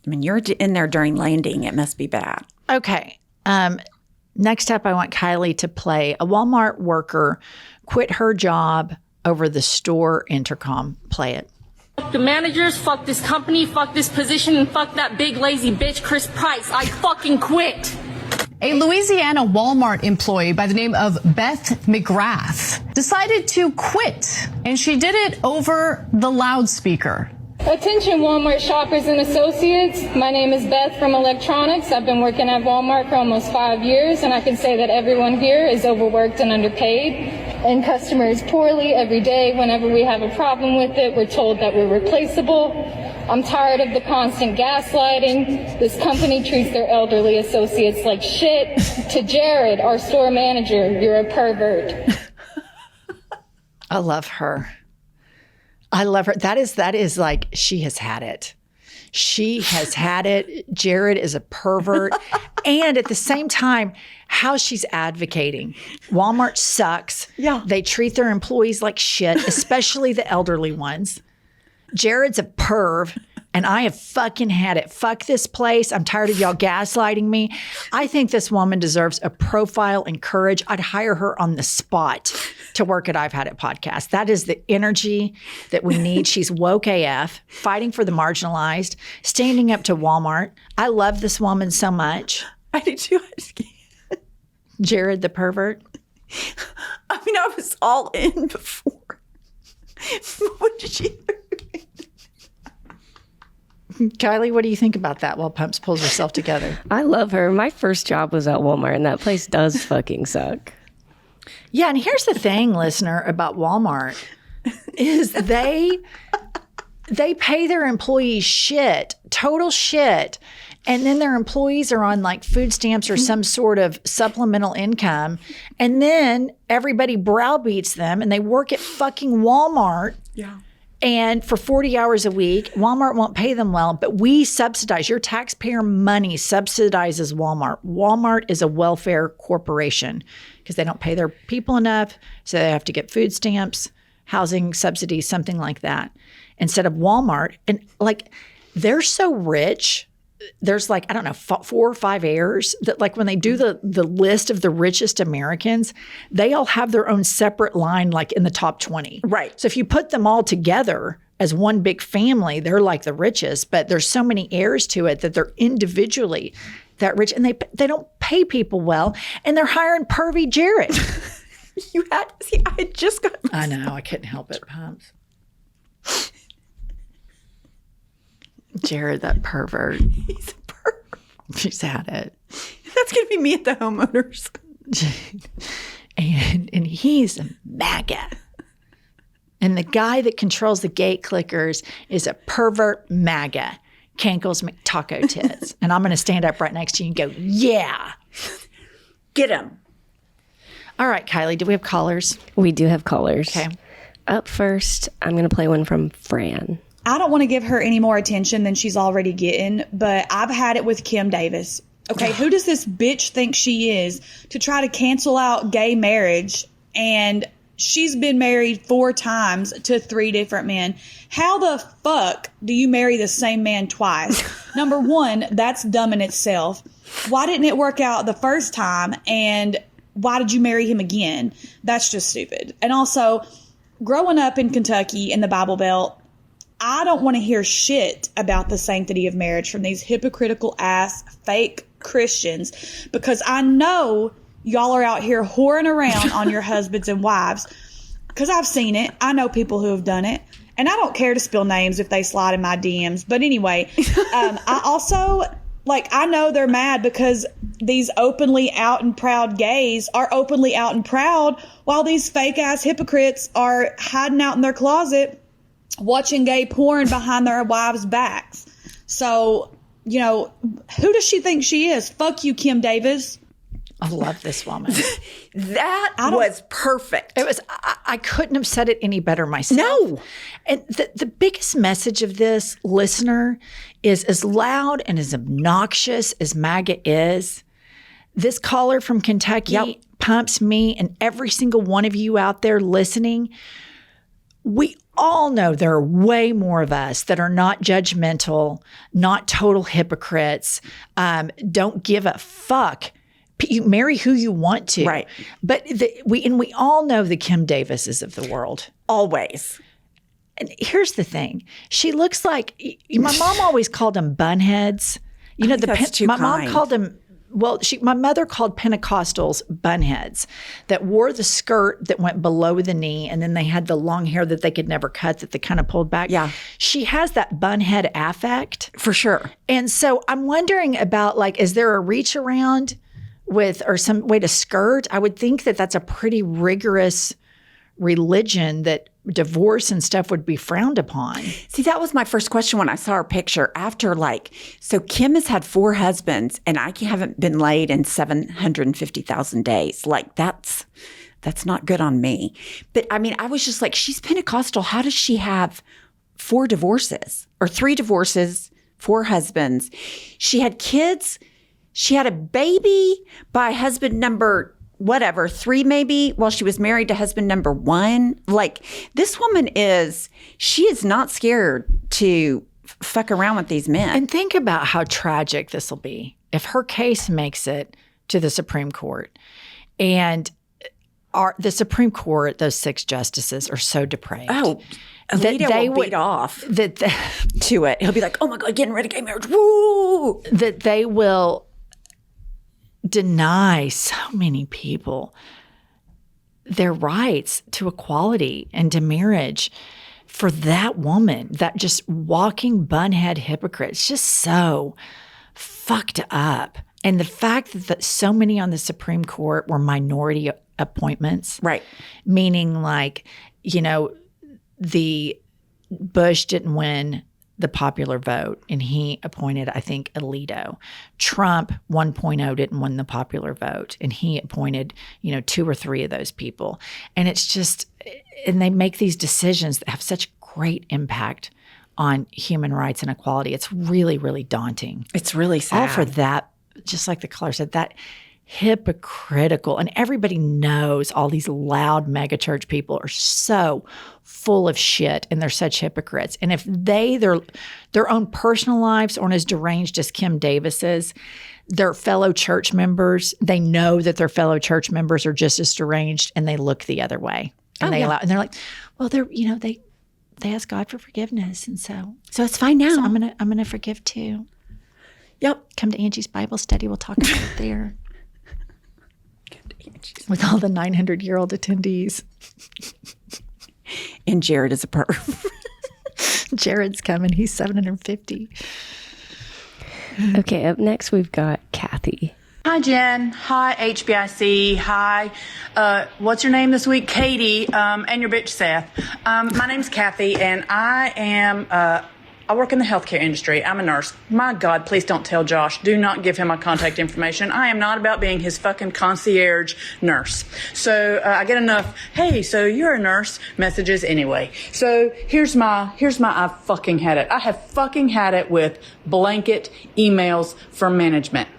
Speaker 2: I mean, you're in there during landing. It must be bad.
Speaker 1: Okay. Next up, I want Kylie to play a Walmart worker quit her job over the store intercom. Play it.
Speaker 4: Fuck the managers, fuck this company, fuck this position, and fuck that big lazy bitch, Chris Price. I fucking quit.
Speaker 5: A Louisiana Walmart employee by the name of Beth McGrath decided to quit, and she did it over the loudspeaker.
Speaker 4: Attention Walmart shoppers and associates. My name is Beth from Electronics. I've been working at Walmart for almost 5 years, and I can say that everyone here is overworked and underpaid, and customers poorly every day. Whenever we have a problem with it, we're told that we're replaceable. I'm tired of the constant gaslighting. This company treats their elderly associates like shit. To Jared, our store manager, you're a pervert.
Speaker 1: I love her. I love her. That is like, she has had it. She has had it. Jared is a pervert. And at the same time, how she's advocating. Walmart sucks.
Speaker 2: Yeah.
Speaker 1: They treat their employees like shit, especially the elderly ones. Jared's a perv. And I have fucking had it. Fuck this place. I'm tired of y'all gaslighting me. I think this woman deserves a profile and courage. I'd hire her on the spot to work at I've Had It podcast. That is the energy that we need. She's woke AF, fighting for the marginalized, standing up to Walmart. I love this woman so much.
Speaker 2: I do too.
Speaker 1: Jared the pervert.
Speaker 2: I mean, I was all in before. What did you do?
Speaker 1: Kylie, what do you think about that while Pumps pulls herself together?
Speaker 3: I love her. My first job was at Walmart, and that place does fucking suck.
Speaker 1: Yeah, and here's the thing, listener, about Walmart is they pay their employees shit, total shit. And then their employees are on like food stamps or some sort of supplemental income. And then everybody browbeats them and they work at fucking Walmart.
Speaker 2: Yeah.
Speaker 1: And for 40 hours a week, Walmart won't pay them well, but we subsidize. Your taxpayer money subsidizes Walmart. Walmart is a welfare corporation because they don't pay their people enough, so they have to get food stamps, housing subsidies, something like that. Instead of Walmart, and like they're so rich, there's like, I don't know, 4 or 5 heirs that like when they do the list of the richest Americans, they all have their own separate line like in the top 20.
Speaker 2: Right.
Speaker 1: So if you put them all together as one big family, they're like the richest, but there's so many heirs to it that they're individually that rich and they don't pay people well and they're hiring pervy Jared.
Speaker 2: You had to see, I had just got.
Speaker 1: I know, I couldn't help it, Pumps. Jared, that pervert.
Speaker 2: He's a pervert.
Speaker 1: She's had it.
Speaker 2: That's going to be me at the homeowners.
Speaker 1: and he's a MAGA. And the guy that controls the gate clickers is a pervert MAGA. Cankles-in-Chief tits. And I'm going to stand up right next to you and go, yeah.
Speaker 2: Get him.
Speaker 1: All right, Kylie, do we have callers?
Speaker 3: We do have callers.
Speaker 1: Okay.
Speaker 3: Up first, I'm going to play one from Fran.
Speaker 6: I don't want to give her any more attention than she's already getting, but I've had it with Kim Davis. Okay, who does this bitch think she is to try to cancel out gay marriage? And she's been married 4 times to 3 different men. How the fuck do you marry the same man twice? Number one, that's dumb in itself. Why didn't it work out the first time? And why did you marry him again? That's just stupid. And also, growing up in Kentucky in the Bible Belt, I don't want to hear shit about the sanctity of marriage from these hypocritical ass fake Christians, because I know y'all are out here whoring around on your husbands and wives, because I've seen it. I know people who have done it, and I don't care to spill names if they slide in my DMs. But anyway, I also, I know they're mad because these openly out and proud gays are openly out and proud, while these fake ass hypocrites are hiding out in their closet watching gay porn behind their wives' backs. So, who does she think she is? Fuck you, Kim Davis.
Speaker 1: I love this woman.
Speaker 2: That was perfect.
Speaker 1: It was. I couldn't have said it any better myself.
Speaker 2: No.
Speaker 1: And the biggest message of this, listener, is as loud and as obnoxious as MAGA is, this caller from Kentucky pumps me and every single one of you out there listening. We all know there are way more of us that are not judgmental, not total hypocrites, don't give a fuck. You marry who you want to.
Speaker 2: Right.
Speaker 1: But we all know the Kim Davises of the world.
Speaker 2: Always.
Speaker 1: And here's the thing. She looks like, my mom always called them bunheads.
Speaker 2: That's too kind.
Speaker 1: Mom called them, my mother called Pentecostals bunheads that wore the skirt that went below the knee, and then they had the long hair that they could never cut that they kind of pulled back.
Speaker 2: Yeah.
Speaker 1: She has that bunhead affect.
Speaker 2: For sure.
Speaker 1: And so I'm wondering about, is there a reach around or some way to skirt? I would think that that's a pretty rigorous religion that divorce and stuff would be frowned upon.
Speaker 2: See, that was my first question when I saw her picture after so Kim has had 4 husbands and I haven't been laid in 750,000 days. That's not good on me. But I mean, I was just like, she's Pentecostal. How does she have 4 divorces or 3 divorces, 4 husbands? She had kids. She had a baby by husband number 3 maybe, while she was married to husband number 1. This woman she is not scared to fuck around with these men.
Speaker 1: And think about how tragic this will be if her case makes it to the Supreme Court. And the Supreme Court, those 6 justices are so depraved.
Speaker 2: Oh, Alito will beat off to it. He'll be like, oh my God, getting rid of gay marriage. Woo!
Speaker 1: That they will deny so many people their rights to equality and to marriage for that woman, that just walking bunhead hypocrite. It's just so fucked up. And the fact that so many on the Supreme Court were minority appointments.
Speaker 2: Right.
Speaker 1: Meaning the Bush didn't win the popular vote, and he appointed, I think, Alito. Trump 1.0 didn't win the popular vote, and he appointed, 2 or 3 of those people. And it's just, and they make these decisions that have such great impact on human rights and equality. It's really, really daunting.
Speaker 2: It's really sad.
Speaker 1: All for that, just like the caller said, that hypocritical, and everybody knows all these loud megachurch people are so full of shit and they're such hypocrites. And if their own personal lives aren't as deranged as Kim Davis's, their fellow church members, they know that their fellow church members are just as deranged, and they look the other way. And and they're like, well, they ask God for forgiveness, and so
Speaker 2: it's fine now.
Speaker 1: So I'm gonna forgive too.
Speaker 2: Yep.
Speaker 1: Come to Angie's Bible study. We'll talk about it there. With all the 900-year-old attendees.
Speaker 2: And Jared is a perv.
Speaker 1: Jared's coming. He's 750.
Speaker 3: Okay, up next we've got Kathy.
Speaker 7: Hi, Jen. Hi, HBIC. Hi. What's your name this week? Katie, and your bitch, Seth. My name's Kathy, and I am I work in the healthcare industry. I'm a nurse. My God, please don't tell Josh. Do not give him my contact information. I am not about being his fucking concierge nurse. So I get enough, hey, so you're a nurse messages anyway. So here's my I fucking had it. I have fucking had it with blanket emails from management.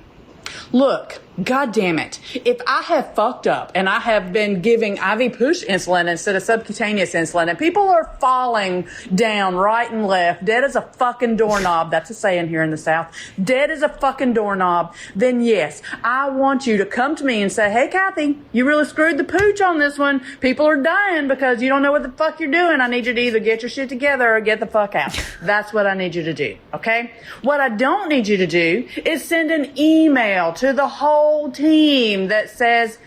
Speaker 7: Look, God damn it. If I have fucked up and I have been giving IV push insulin instead of subcutaneous insulin and people are falling down right and left, dead as a fucking doorknob, that's a saying here in the South, dead as a fucking doorknob, then yes, I want you to come to me and say, hey, Kathy, you really screwed the pooch on this one. People are dying because you don't know what the fuck you're doing. I need you to either get your shit together or get the fuck out. That's what I need you to do, okay? What I don't need you to do is send an email to the whole team that says,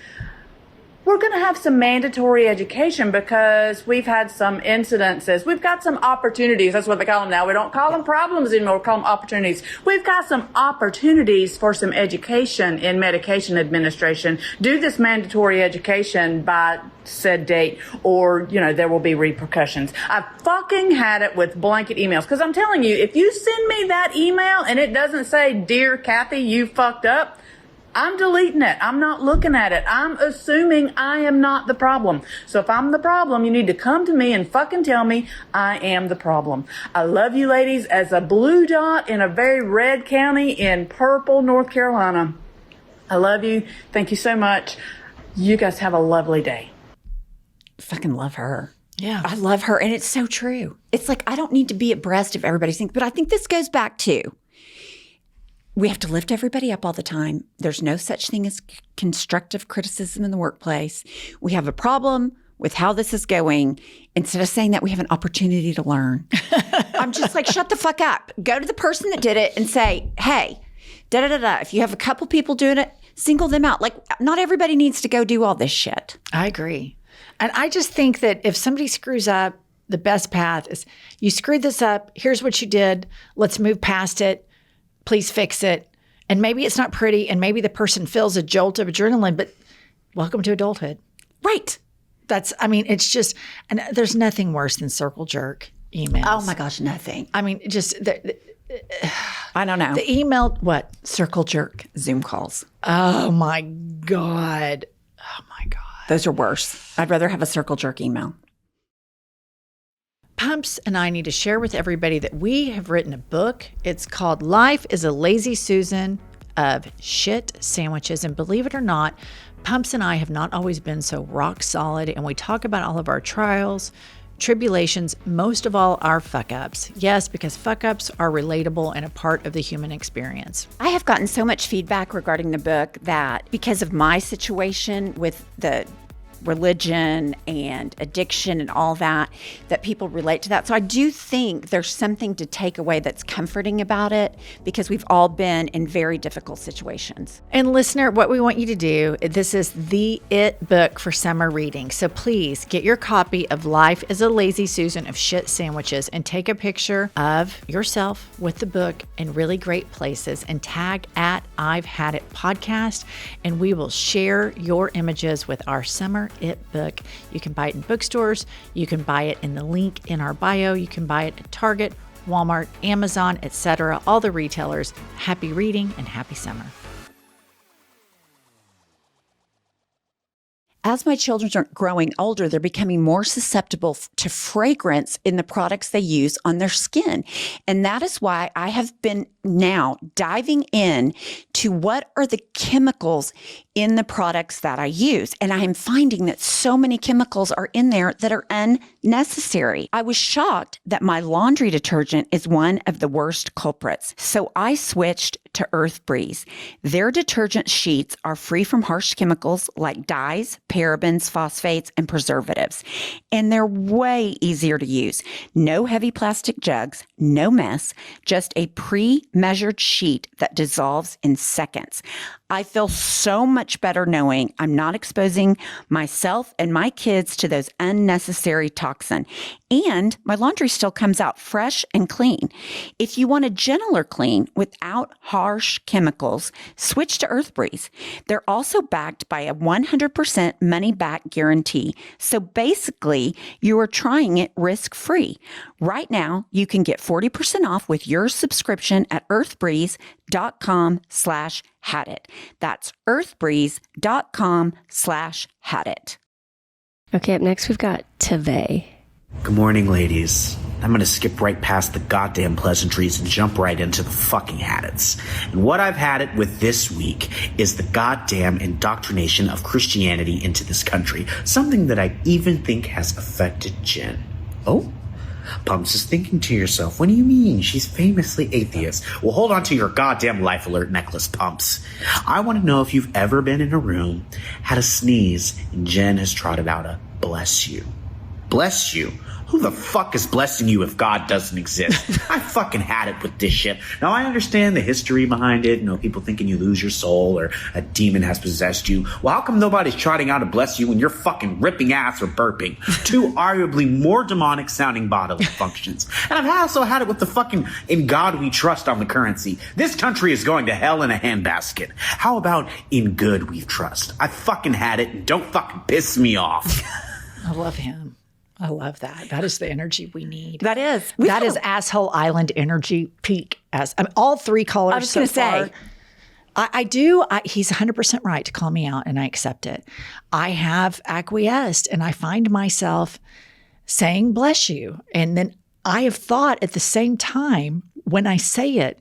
Speaker 7: we're going to have some mandatory education because we've had some incidences. We've got some opportunities. That's what they call them now. We don't call them problems anymore. We call them opportunities. We've got some opportunities for some education in medication administration. Do this mandatory education by said date or, there will be repercussions. I fucking had it with blanket emails because I'm telling you, if you send me that email and it doesn't say, Dear Kathy, you fucked up, I'm deleting it. I'm not looking at it. I'm assuming I am not the problem. So if I'm the problem, you need to come to me and fucking tell me I am the problem. I love you ladies as a blue dot in a very red county in purple North Carolina. I love you. Thank you so much. You guys have a lovely day.
Speaker 2: Fucking love her.
Speaker 1: Yeah.
Speaker 2: I love her. And it's so true. It's like, I don't need to be abreast of everybody's things, but I think this goes back to, we have to lift everybody up all the time. There's no such thing as constructive criticism in the workplace. We have a problem with how this is going. Instead of saying that, we have an opportunity to learn. I'm just like, shut the fuck up. Go to the person that did it and say, hey, da-da-da-da. If you have a couple people doing it, single them out. Like, not everybody needs to go do all this shit.
Speaker 1: I agree. And I just think that if somebody screws up, the best path is you screwed this up. Here's what you did. Let's move past it. Please fix it. And maybe it's not pretty and maybe the person feels a jolt of adrenaline, but welcome to adulthood.
Speaker 2: Right.
Speaker 1: It's just, and there's nothing worse than circle jerk emails.
Speaker 2: Oh my gosh, nothing.
Speaker 1: I mean, just,
Speaker 2: I don't know.
Speaker 1: The email, what?
Speaker 2: Circle jerk Zoom calls.
Speaker 1: Oh my God. Oh my God.
Speaker 2: Those are worse. I'd rather have a circle jerk email.
Speaker 1: Pumps and I need to share with everybody that we have written a book. It's called Life is a Lazy Susan of Shit Sandwiches. And believe it or not, Pumps and I have not always been so rock solid. And we talk about all of our trials, tribulations, most of all our fuck ups. Yes, because fuck ups are relatable and a part of the human experience.
Speaker 2: I have gotten so much feedback regarding the book that because of my situation with the religion and addiction and all that people relate to that. So I do think there's something to take away that's comforting about it because we've all been in very difficult situations.
Speaker 1: And listener, what we want you to do, this is the it book for summer reading. So please get your copy of Life is a Lazy Susan of Shit Sandwiches and take a picture of yourself with the book in really great places and tag at I've Had It podcast, and we will share your images with our summer it book. You can buy it in bookstores. You can buy it in the link in our bio. You can buy it at Target, Walmart, Amazon, etc. All the retailers. Happy reading and happy summer.
Speaker 2: As my children are growing older, they're becoming more susceptible to fragrance in the products they use on their skin. And that is why I have been now diving in to what are the chemicals in the products that I use. And I am finding that so many chemicals are in there that are unnecessary. I was shocked that my laundry detergent is one of the worst culprits. So I switched to Earth Breeze. Their detergent sheets are free from harsh chemicals like dyes, parabens, phosphates, and preservatives. And they're way easier to use. No heavy plastic jugs, no mess, just a pre-measured sheet that dissolves in seconds. I feel so much better knowing I'm not exposing myself and my kids to those unnecessary toxins. And my laundry still comes out fresh and clean. If you want a gentler clean without harsh chemicals, switch to Earth Breeze. They're also backed by a 100% money-back guarantee. So basically, you are trying it risk-free. Right now, you can get 40% off with your subscription at earthbreeze.com/hadit. That's earthbreeze.com/hadit.
Speaker 3: Okay, up next we've got Tave.
Speaker 8: Good morning, ladies. I'm going to skip right past the goddamn pleasantries and jump right into the fucking hadits. And what I've had it with this week is the goddamn indoctrination of Christianity into this country. Something that I even think has affected Jen. Oh? Pumps is thinking to yourself, what do you mean? She's famously atheist. Well, hold on to your goddamn life alert necklace, Pumps. I want to know if you've ever been in a room, had a sneeze, and Jen has trotted out a bless you. Bless you? Who the fuck is blessing you if God doesn't exist? I fucking had it with this shit. Now, I understand the history behind it. You know, people thinking you lose your soul or a demon has possessed you. Well, how come nobody's trotting out a bless you when you're fucking ripping ass or burping? Two arguably more demonic sounding bodily functions. And I've also had it with the fucking in God we trust on the currency. This country is going to hell in a handbasket. How about in good we trust? I fucking had it, and don't fucking piss me off.
Speaker 1: I love him. I love that. That is the energy we need.
Speaker 2: That is.
Speaker 1: That is asshole island energy peak. All three callers.
Speaker 2: I was going to say.
Speaker 1: I do. He's 100% right to call me out, and I accept it. I have acquiesced, and I find myself saying, bless you. And then I have thought at the same time, when I say it,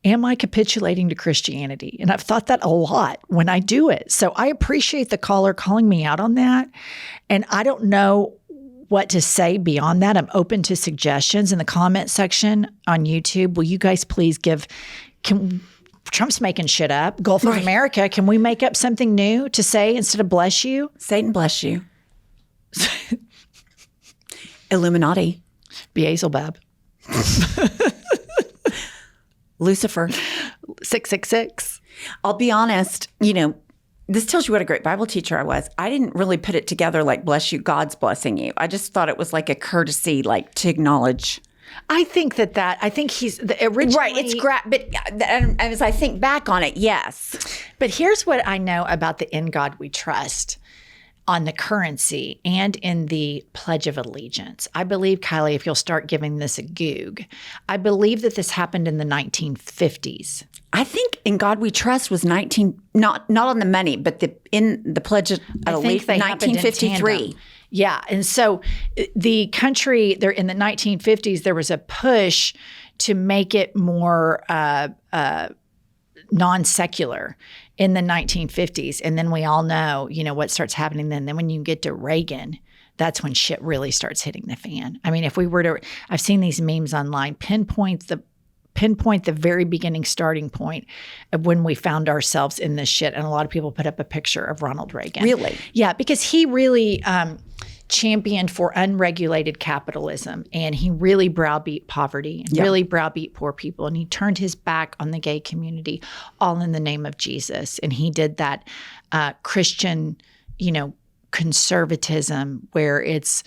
Speaker 1: am I capitulating to Christianity? And I've thought that a lot when I do it. So I appreciate the caller calling me out on that. And I don't know what to say beyond that. I'm open to suggestions in the comment section on YouTube. Will you guys please Trump's making shit up. Gulf of America, can we make up something new to say instead of bless you?
Speaker 2: Satan bless you. Illuminati.
Speaker 1: Beelzebub.
Speaker 2: Lucifer.
Speaker 1: 666.
Speaker 2: I'll be honest, this tells you what a great Bible teacher I was. I didn't really put it together like, bless you, God's blessing you. I just thought it was like a courtesy, like to acknowledge.
Speaker 1: I think I think he's the original.
Speaker 2: Right. It's great. But as I think back on it, yes.
Speaker 1: But here's what I know about the In God We Trust on the currency and in the Pledge of Allegiance. I believe, Kylie, if you'll start giving this a goog, I believe that this happened in the 1950s.
Speaker 2: I think In God We Trust was not on the money, but in the Pledge of Allegiance, 1953.
Speaker 1: Yeah. And so the country there in the 1950s, there was a push to make it more non-secular in the 1950s. And then we all know, what starts happening then. Then when you get to Reagan, that's when shit really starts hitting the fan. I mean, if we were to, I've seen these memes online, pinpoint the very beginning starting point of when we found ourselves in this shit. And a lot of people put up a picture of Ronald Reagan.
Speaker 2: Really?
Speaker 1: Yeah, because he really championed for unregulated capitalism, and he really browbeat poverty and really browbeat poor people. And he turned his back on the gay community, all in the name of Jesus. And he did that Christian, conservatism where it's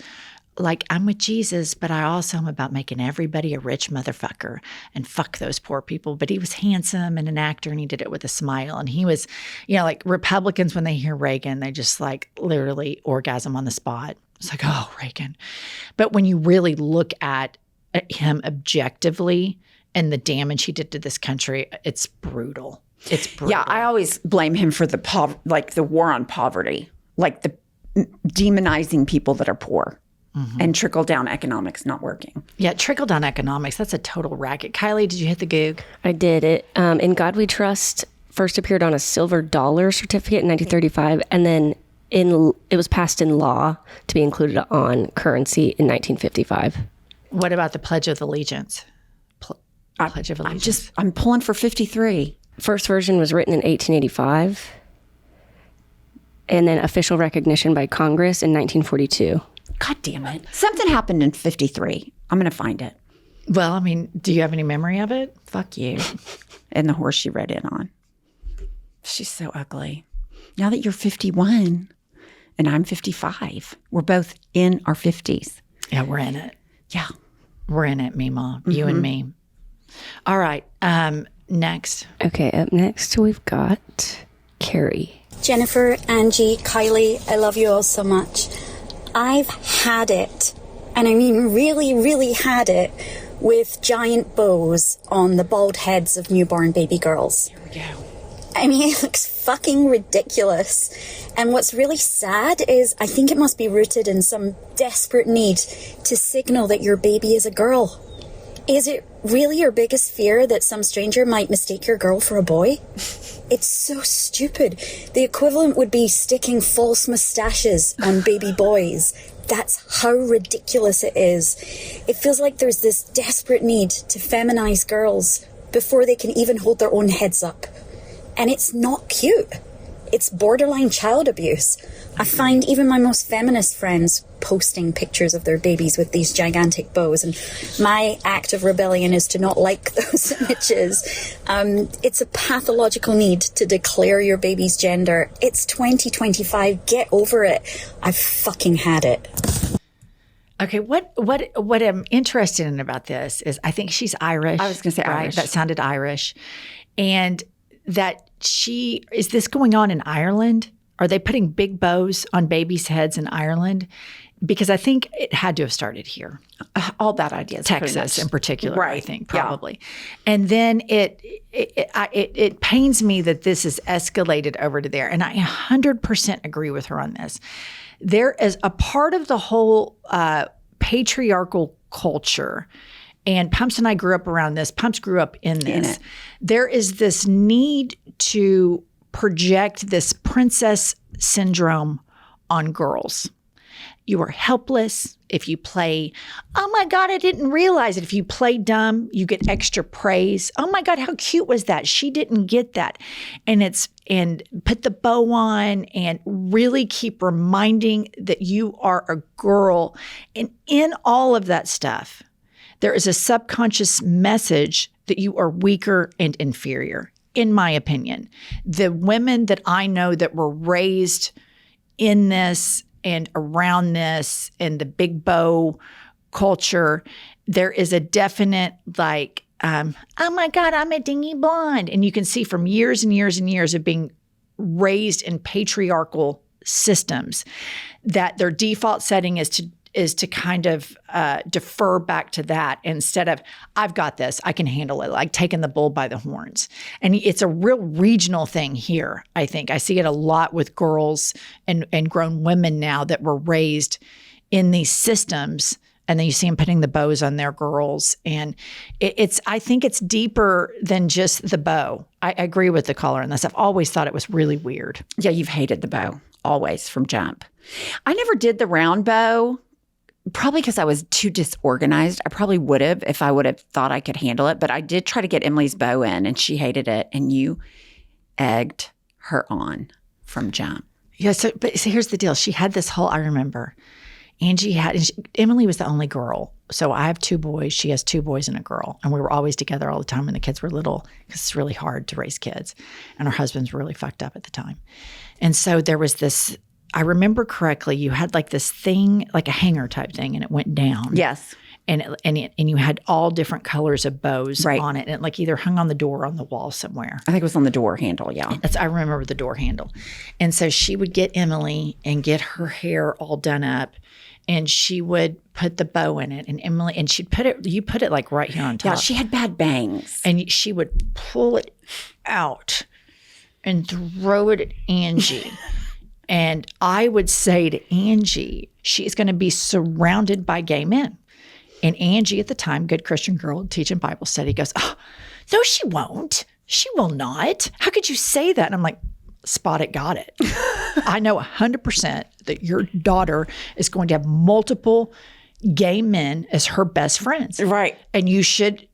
Speaker 1: like, I'm with Jesus, but I also am about making everybody a rich motherfucker and fuck those poor people. But he was handsome and an actor, and he did it with a smile. And he was, like Republicans, when they hear Reagan, they just like literally orgasm on the spot. It's like, oh, Reagan. But when you really look at him objectively and the damage he did to this country, it's brutal. It's brutal.
Speaker 2: Yeah, I always blame him for the war on poverty, like the demonizing people that are poor. Mm-hmm. And trickle-down economics not working.
Speaker 1: Yeah, trickle-down economics, that's a total racket. Kylie, did you hit the goog?
Speaker 3: I did. It In God We Trust first appeared on a silver dollar certificate in 1935, and then it was passed in law to be included on currency in 1955.
Speaker 1: What about the Pledge of Allegiance? Pledge of Allegiance.
Speaker 2: I'm pulling for 53.
Speaker 3: First version was written in 1885, and then official recognition by Congress in 1942.
Speaker 2: God damn it. Something happened in 53. I'm going to find it.
Speaker 1: Well, I mean, do you have any memory of it?
Speaker 2: Fuck you. And the horse she rode in on. She's so ugly. Now that you're 51 and I'm 55, we're both in our 50s.
Speaker 1: Yeah, we're in it.
Speaker 2: Yeah.
Speaker 1: We're in it, Mima. You and me. All right. Next.
Speaker 3: Okay, up next we've got Carrie.
Speaker 9: Jennifer, Angie, Kylie, I love you all so much. I've had it, and I mean really, really had it, with giant bows on the bald heads of newborn baby girls.
Speaker 2: Here we go.
Speaker 9: I mean, it looks fucking ridiculous. And what's really sad is I think it must be rooted in some desperate need to signal that your baby is a girl. Is it really your biggest fear that some stranger might mistake your girl for a boy? It's so stupid. The equivalent would be sticking false mustaches on baby boys. That's how ridiculous it is. It feels like there's this desperate need to feminize girls before they can even hold their own heads up. And it's not cute. It's borderline child abuse. I find even my most feminist friends posting pictures of their babies with these gigantic bows, and my act of rebellion is to not like those images. It's a pathological need to declare your baby's gender. It's 2025. Get over it. I've fucking had it.
Speaker 1: Okay, what I'm interested in about this is I think she's Irish.
Speaker 2: I was going to say
Speaker 1: right?
Speaker 2: Irish.
Speaker 1: That sounded Irish. And that is this going on in Ireland? Are they putting big bows on babies' heads in Ireland? Because I think it had to have started here.
Speaker 2: All bad ideas.
Speaker 1: Texas in particular,
Speaker 2: Right.
Speaker 1: I think, probably. Yeah. And then it pains me that this is escalated over to there. And I 100% agree with her on this. There is a part of the whole patriarchal culture, and Pumps and I grew up around this. Pumps grew up in this. There is this need to project this princess syndrome on girls. You are helpless if you play, oh my God, I didn't realize it. If you play dumb, you get extra praise. Oh my God, how cute was that? She didn't get that. And put the bow on and really keep reminding that you are a girl. And in all of that stuff, there is a subconscious message that you are weaker and inferior, in my opinion. The women that I know that were raised in this and around this and the big bow culture, there is a definite oh my God, I'm a dingy blonde. And you can see from years and years and years of being raised in patriarchal systems that their default setting is to kind of defer back to that instead of, I've got this, I can handle it, like taking the bull by the horns. And it's a real regional thing here, I think. I see it a lot with girls and grown women now that were raised in these systems, and then you see them putting the bows on their girls. And I think it's deeper than just the bow. I agree with the caller on this. I've always thought it was really weird.
Speaker 2: Yeah, you've hated the bow, always, from jump. I never did the round bow. Probably because I was too disorganized. I probably would have if I would have thought I could handle it. But I did try to get Emily's bow in, and she hated it. And you egged her on from jump.
Speaker 1: Yeah. So here's the deal. She had this whole. I remember, Angie had. And Emily was the only girl. So I have two boys. She has two boys and a girl, and we were always together all the time when the kids were little because it's really hard to raise kids, and her husband's really fucked up at the time, and so there was this. I remember correctly, you had like this thing, like a hanger type thing, and it went down.
Speaker 2: Yes.
Speaker 1: And you had all different colors of bows on it. And it like either hung on the door or on the wall somewhere.
Speaker 2: I think it was on the door handle, yeah.
Speaker 1: I remember the door handle. And so she would get Emily and get her hair all done up, and she would put the bow in it. And she'd put it like right here on top.
Speaker 2: Yeah, she had bad bangs.
Speaker 1: And she would pull it out and throw it at Angie. And I would say to Angie, she is going to be surrounded by gay men. And Angie at the time, good Christian girl, teaching Bible study, goes, oh, no, she won't. She will not. How could you say that? And I'm like, spot it, got it. I know 100% that your daughter is going to have multiple gay men as her best friends.
Speaker 2: Right.
Speaker 1: And you should,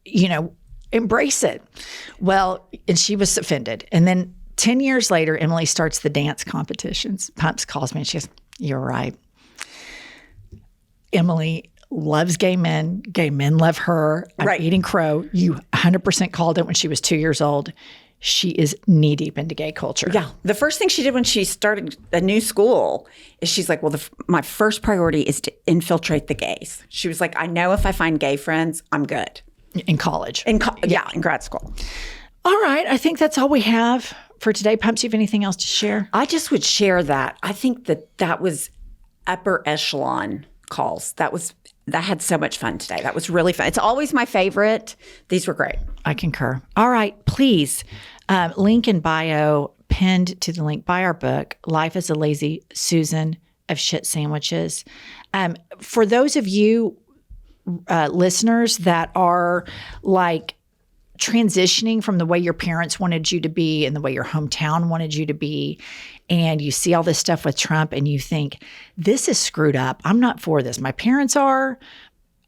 Speaker 1: embrace it. Well, and she was offended. And then 10 years later, Emily starts the dance competitions. Pumps calls me and she goes, you're right. Emily loves gay men. Gay men love her. I'm eating crow. You 100% called it when she was 2 years old. she is knee deep into gay culture.
Speaker 2: Yeah. The first thing she did when she started a new school is she's like, well, my first priority is to infiltrate the gays. She was like, I know if I find gay friends, I'm good.
Speaker 1: In college.
Speaker 2: In grad school.
Speaker 1: All right. I think that's all we have for today. Pumps, you have anything else to share?
Speaker 2: I just would share that. I think that was upper echelon calls. That had so much fun today. That was really fun. It's always my favorite. These were great.
Speaker 1: I concur. All right. Please, link in bio, pinned to the link, buy our book, Life as a Lazy Susan of Shit Sandwiches. For those of you listeners that are like transitioning from the way your parents wanted you to be and the way your hometown wanted you to be, and you see all this stuff with Trump and you think, this is screwed up. I'm not for this. My parents are.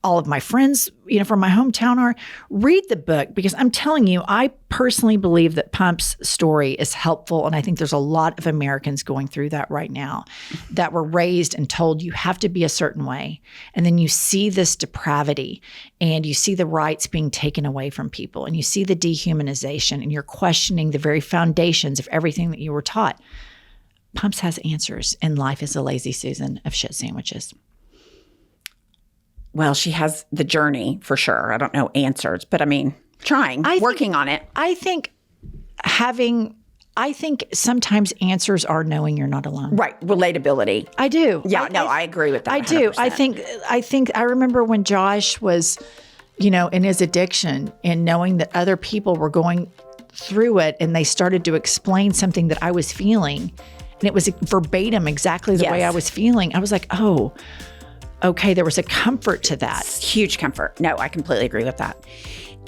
Speaker 1: All of my friends, from my hometown are. Read the book, because I'm telling you, I personally believe that Pump's story is helpful. And I think there's a lot of Americans going through that right now that were raised and told you have to be a certain way. And then you see this depravity and you see the rights being taken away from people and you see the dehumanization and you're questioning the very foundations of everything that you were taught. Pumps has answers, and Life is a Lazy Susan of Shit Sandwiches.
Speaker 2: Well, she has the journey for sure. I don't know answers, but working on it.
Speaker 1: I think sometimes answers are knowing you're not alone.
Speaker 2: Right. Relatability.
Speaker 1: I do.
Speaker 2: Yeah, I agree with that.
Speaker 1: I do.
Speaker 2: 100%.
Speaker 1: I remember when Josh was, in his addiction and knowing that other people were going through it and they started to explain something that I was feeling and it was verbatim exactly the way I was feeling. I was like, oh, okay, there was a comfort to that.
Speaker 2: Huge comfort. No, I completely agree with that.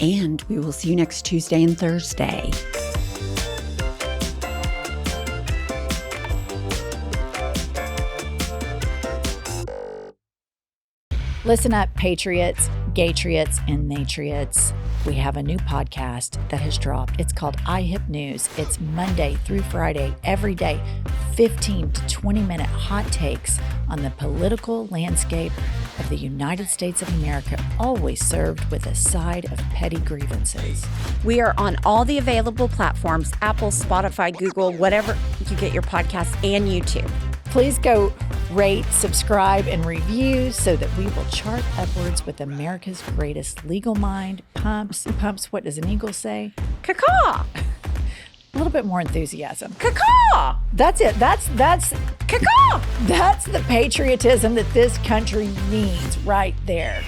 Speaker 2: And we will see you next Tuesday and Thursday.
Speaker 1: Listen up, patriots, gaytriots, and natriots. We have a new podcast that has dropped. It's called iHip News. It's Monday through Friday, every day, 15 to 20-minute hot takes on the political landscape of the United States of America, always served with a side of petty grievances.
Speaker 2: We are on all the available platforms, Apple, Spotify, Google, whatever you get your podcasts, and YouTube.
Speaker 1: Please go rate, subscribe, and review so that we will chart upwards with America's greatest legal mind. Pumps, what does an eagle say?
Speaker 2: Caw-caw.
Speaker 1: A little bit more enthusiasm.
Speaker 2: Caw-caw.
Speaker 1: That's it. That's
Speaker 2: caw-caw.
Speaker 1: That's the patriotism that this country needs right there.